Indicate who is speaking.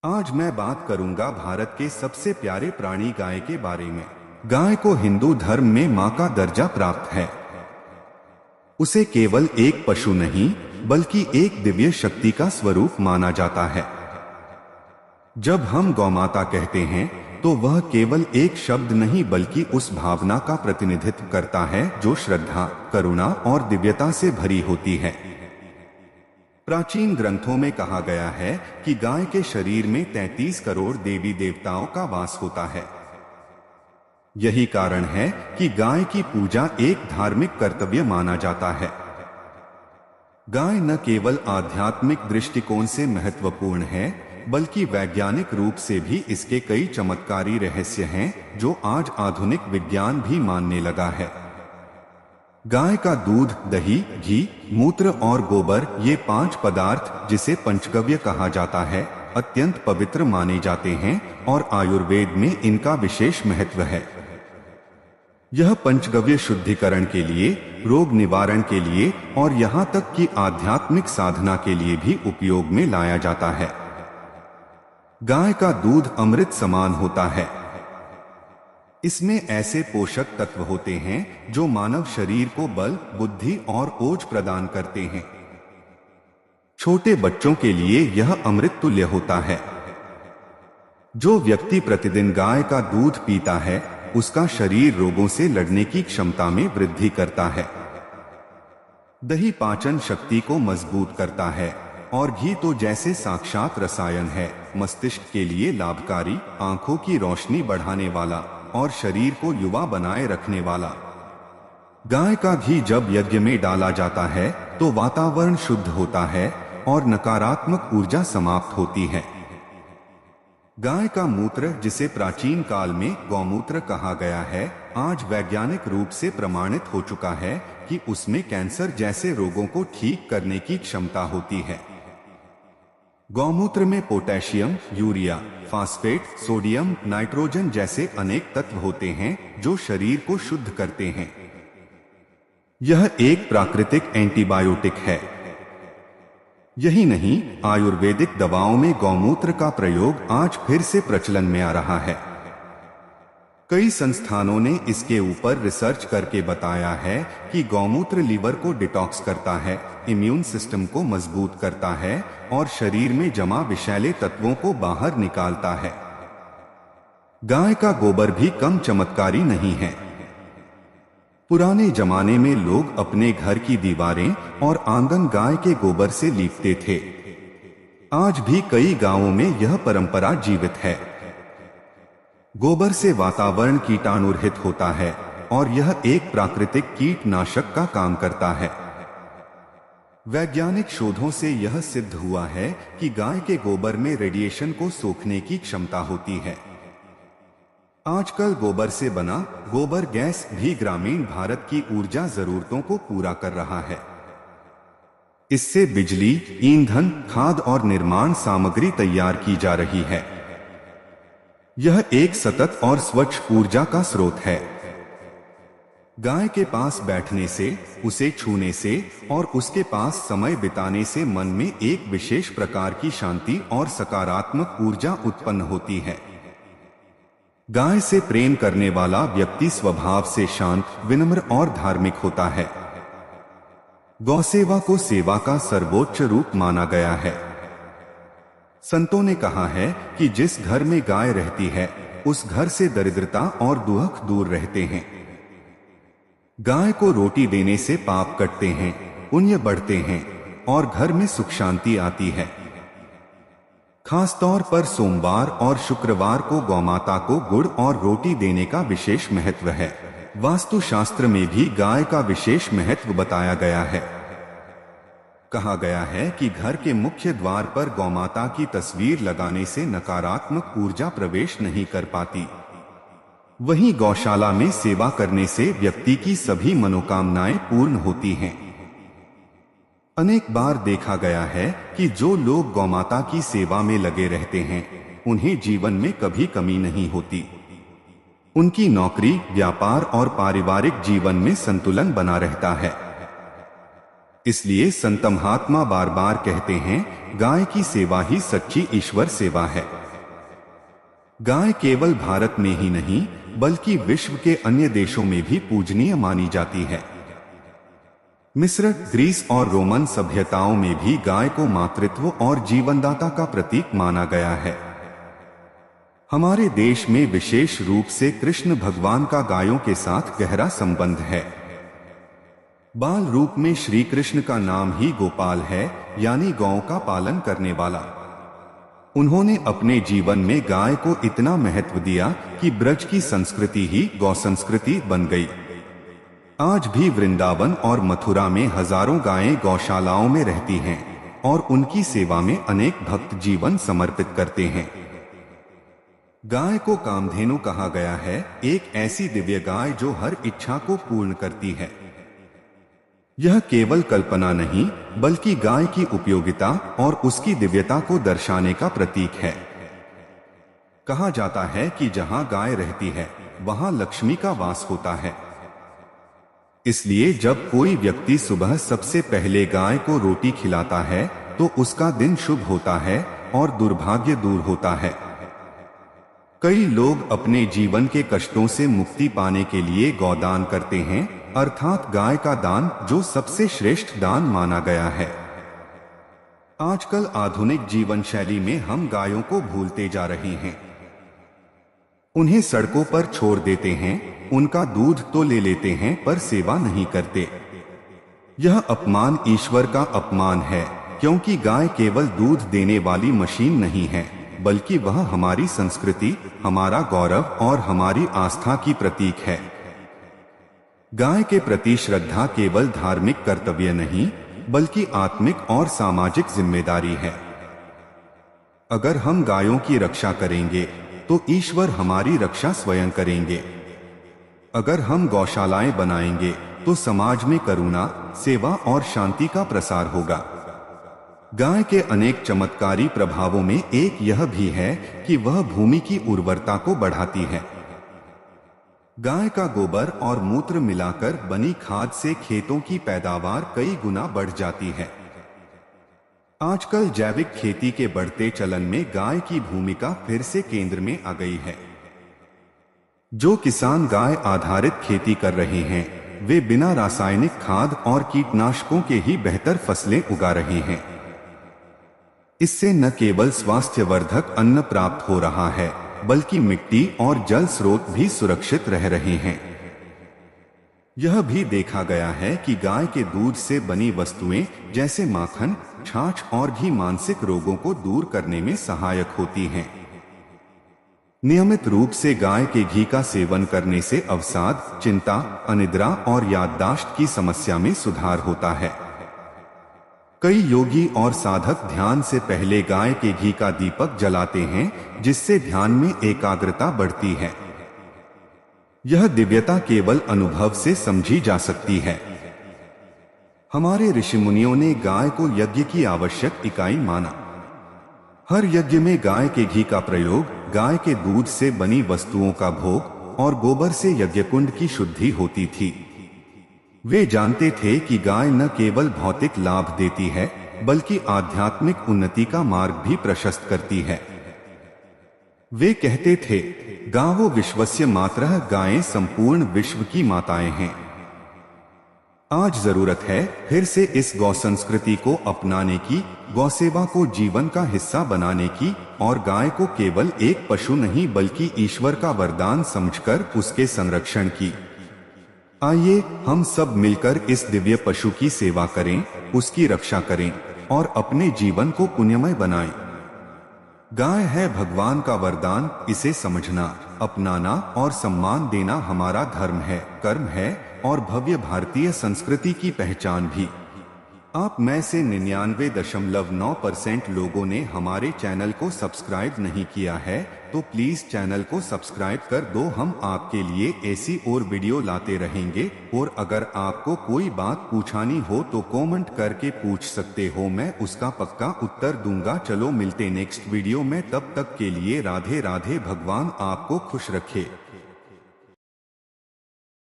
Speaker 1: आज मैं बात करूंगा भारत के सबसे प्यारे प्राणी गाय के बारे में। गाय को हिंदू धर्म में मां का दर्जा प्राप्त है। उसे केवल एक पशु नहीं बल्कि एक दिव्य शक्ति का स्वरूप माना जाता है। जब हम गौमाता कहते हैं तो वह केवल एक शब्द नहीं बल्कि उस भावना का प्रतिनिधित्व करता है जो श्रद्धा, करुणा और दिव्यता से भरी होती है। प्राचीन ग्रंथों में कहा गया है कि गाय के शरीर में 33 करोड़ देवी देवताओं का वास होता है। यही कारण है कि गाय की पूजा एक धार्मिक कर्तव्य माना जाता है। गाय न केवल आध्यात्मिक दृष्टिकोण से महत्वपूर्ण है बल्कि वैज्ञानिक रूप से भी इसके कई चमत्कारी रहस्य हैं जो आज आधुनिक विज्ञान भी मानने लगा है। गाय का दूध, दही, घी, मूत्र और गोबर, ये 5 पदार्थ जिसे पंचगव्य कहा जाता है, अत्यंत पवित्र माने जाते हैं और आयुर्वेद में इनका विशेष महत्व है। यह पंचगव्य शुद्धिकरण के लिए, रोग निवारण के लिए और यहाँ तक कि आध्यात्मिक साधना के लिए भी उपयोग में लाया जाता है। गाय का दूध अमृत समान होता है। इसमें ऐसे पोषक तत्व होते हैं जो मानव शरीर को बल, बुद्धि और ओज प्रदान करते हैं। छोटे बच्चों के लिए यह अमृत तुल्य होता है। जो व्यक्ति प्रतिदिन गाय का दूध पीता है उसका शरीर रोगों से लड़ने की क्षमता में वृद्धि करता है। दही पाचन शक्ति को मजबूत करता है और घी तो जैसे साक्षात रसायन है, मस्तिष्क के लिए लाभकारी, आंखों की रोशनी बढ़ाने वाला और शरीर को युवा बनाए रखने वाला। गाय का घी जब यज्ञ में डाला जाता है तो वातावरण शुद्ध होता है और नकारात्मक ऊर्जा समाप्त होती है। गाय का मूत्र, जिसे प्राचीन काल में गौमूत्र कहा गया है, आज वैज्ञानिक रूप से प्रमाणित हो चुका है कि उसमें कैंसर जैसे रोगों को ठीक करने की क्षमता होती है। गौमूत्र में potassium, urea, phosphate, sodium, nitrogen जैसे अनेक तत्व होते हैं जो शरीर को शुद्ध करते हैं। यह एक प्राकृतिक एंटीबायोटिक है। यही नहीं, आयुर्वेदिक दवाओं में गौमूत्र का प्रयोग आज फिर से प्रचलन में आ रहा है। कई संस्थानों ने इसके ऊपर रिसर्च करके बताया है कि गौमूत्र लीवर को डिटॉक्स करता है, इम्यून सिस्टम को मजबूत करता है और शरीर में जमा विषैले तत्वों को बाहर निकालता है। गाय का गोबर भी कम चमत्कारी नहीं है। पुराने जमाने में लोग अपने घर की दीवारें और आंगन गाय के गोबर से लीपते थे। आज भी कई गांवों में यह परंपरा जीवित है। गोबर से वातावरण कीटाणुरहित होता है और यह एक प्राकृतिक कीटनाशक का काम करता है। वैज्ञानिक शोधों से यह सिद्ध हुआ है कि गाय के गोबर में रेडिएशन को सोखने की क्षमता होती है। आजकल गोबर से बना गोबर गैस भी ग्रामीण भारत की ऊर्जा जरूरतों को पूरा कर रहा है। इससे बिजली, ईंधन, खाद और निर्माण सामग्री तैयार की जा रही है। यह एक सतत और स्वच्छ ऊर्जा का स्रोत है। गाय के पास बैठने से, उसे छूने से और उसके पास समय बिताने से मन में एक विशेष प्रकार की शांति और सकारात्मक ऊर्जा उत्पन्न होती है। गाय से प्रेम करने वाला व्यक्ति स्वभाव से शांत, विनम्र और धार्मिक होता है। गौसेवा को सेवा का सर्वोच्च रूप माना गया है। संतों ने कहा है कि जिस घर में गाय रहती है उस घर से दरिद्रता और दुख दूर रहते हैं। गाय को रोटी देने से पाप कटते हैं, पुण्य बढ़ते हैं और घर में सुख शांति आती है। खासतौर पर सोमवार और शुक्रवार को गौमाता को गुड़ और रोटी देने का विशेष महत्व है। वास्तुशास्त्र में भी गाय का विशेष महत्व बताया गया है। कहा गया है कि घर के मुख्य द्वार पर गौमाता की तस्वीर लगाने से नकारात्मक ऊर्जा प्रवेश नहीं कर पाती। वहीं गौशाला में सेवा करने से व्यक्ति की सभी मनोकामनाएं पूर्ण होती हैं। अनेक बार देखा गया है कि जो लोग गौमाता की सेवा में लगे रहते हैं उन्हें जीवन में कभी कमी नहीं होती। उनकी नौकरी, व्यापार और पारिवारिक जीवन में संतुलन बना रहता है। इसलिए संत महात्मा बार बार कहते हैं, गाय की सेवा ही सच्ची ईश्वर सेवा है। गाय केवल भारत में ही नहीं बल्कि विश्व के अन्य देशों में भी पूजनीय मानी जाती है। मिस्र, ग्रीस और रोमन सभ्यताओं में भी गाय को मातृत्व और जीवनदाता का प्रतीक माना गया है। हमारे देश में विशेष रूप से कृष्ण भगवान का गायों के साथ गहरा संबंध है। बाल रूप में श्री कृष्ण का नाम ही गोपाल है, यानी गौ का पालन करने वाला। उन्होंने अपने जीवन में गाय को इतना महत्व दिया कि ब्रज की संस्कृति ही गौ संस्कृति बन गई। आज भी वृंदावन और मथुरा में हजारों गायें गौशालाओं में रहती हैं और उनकी सेवा में अनेक भक्त जीवन समर्पित करते हैं। गाय को कामधेनु कहा गया है, एक ऐसी दिव्य गाय जो हर इच्छा को पूर्ण करती है। यह केवल कल्पना नहीं बल्कि गाय की उपयोगिता और उसकी दिव्यता को दर्शाने का प्रतीक है। कहा जाता है कि जहां गाय रहती है वहां लक्ष्मी का वास होता है। इसलिए जब कोई व्यक्ति सुबह सबसे पहले गाय को रोटी खिलाता है तो उसका दिन शुभ होता है और दुर्भाग्य दूर होता है। कई लोग अपने जीवन के कष्टों से मुक्ति पाने के लिए गौदान करते हैं, अर्थात गाय का दान, जो सबसे श्रेष्ठ दान माना गया है। आजकल आधुनिक जीवन शैली में हम गायों को भूलते जा रहे हैं। उन्हें सड़कों पर छोड़ देते हैं, उनका दूध तो ले लेते हैं पर सेवा नहीं करते। यह अपमान ईश्वर का अपमान है, क्योंकि गाय केवल दूध देने वाली मशीन नहीं है बल्कि वह हमारी संस्कृति, हमारा गौरव और हमारी आस्था की प्रतीक है। गाय के प्रति श्रद्धा केवल धार्मिक कर्तव्य नहीं बल्कि आत्मिक और सामाजिक जिम्मेदारी है। अगर हम गायों की रक्षा करेंगे तो ईश्वर हमारी रक्षा स्वयं करेंगे। अगर हम गौशालाएं बनाएंगे तो समाज में करुणा, सेवा और शांति का प्रसार होगा। गाय के अनेक चमत्कारी प्रभावों में एक यह भी है कि वह भूमि की उर्वरता को बढ़ाती है। गाय का गोबर और मूत्र मिलाकर बनी खाद से खेतों की पैदावार कई गुना बढ़ जाती है। आजकल जैविक खेती के बढ़ते चलन में गाय की भूमिका फिर से केंद्र में आ गई है। जो किसान गाय आधारित खेती कर रहे हैं वे बिना रासायनिक खाद और कीटनाशकों के ही बेहतर फसलें उगा रहे हैं। इससे न केवल स्वास्थ्यवर्धक अन्न प्राप्त हो रहा है बल्कि मिट्टी और जल स्रोत भी सुरक्षित रह रहे हैं। यह भी देखा गया है कि गाय के दूध से बनी वस्तुएं जैसे माखन, छाछ और घी मानसिक रोगों को दूर करने में सहायक होती हैं। नियमित रूप से गाय के घी का सेवन करने से अवसाद, चिंता, अनिद्रा और याददाश्त की समस्या में सुधार होता है। कई योगी और साधक ध्यान से पहले गाय के घी का दीपक जलाते हैं, जिससे ध्यान में एकाग्रता बढ़ती है। यह दिव्यता केवल अनुभव से समझी जा सकती है। हमारे ऋषि मुनियों ने गाय को यज्ञ की आवश्यक इकाई माना। हर यज्ञ में गाय के घी का प्रयोग, गाय के दूध से बनी वस्तुओं का भोग और गोबर से यज्ञ कुंड की शुद्धि होती थी। वे जानते थे कि गाय न केवल भौतिक लाभ देती है बल्कि आध्यात्मिक उन्नति का मार्ग भी प्रशस्त करती है। वे कहते थे, गावो विश्वस्य मातरः, गायें संपूर्ण विश्व की माताएं हैं। आज जरूरत है फिर से इस गौ संस्कृति को अपनाने की, गौसेवा को जीवन का हिस्सा बनाने की और गाय को केवल एक पशु नहीं बल्कि ईश्वर का वरदान समझकर उसके संरक्षण की। आइए हम सब मिलकर इस दिव्य पशु की सेवा करें, उसकी रक्षा करें और अपने जीवन को पुण्यमय बनाएं। गाय है भगवान का वरदान, इसे समझना, अपनाना और सम्मान देना हमारा धर्म है, कर्म है और भव्य भारतीय संस्कृति की पहचान भी। आप में से 99.9% लोगों ने हमारे चैनल को सब्सक्राइब नहीं किया है, तो प्लीज चैनल को सब्सक्राइब कर दो। हम आपके लिए ऐसी और वीडियो लाते रहेंगे। और अगर आपको कोई बात पूछानी हो तो कमेंट करके पूछ सकते हो, मैं उसका पक्का उत्तर दूंगा। चलो मिलते नेक्स्ट वीडियो में, तब तक के लिए राधे राधे। भगवान आपको खुश रखे।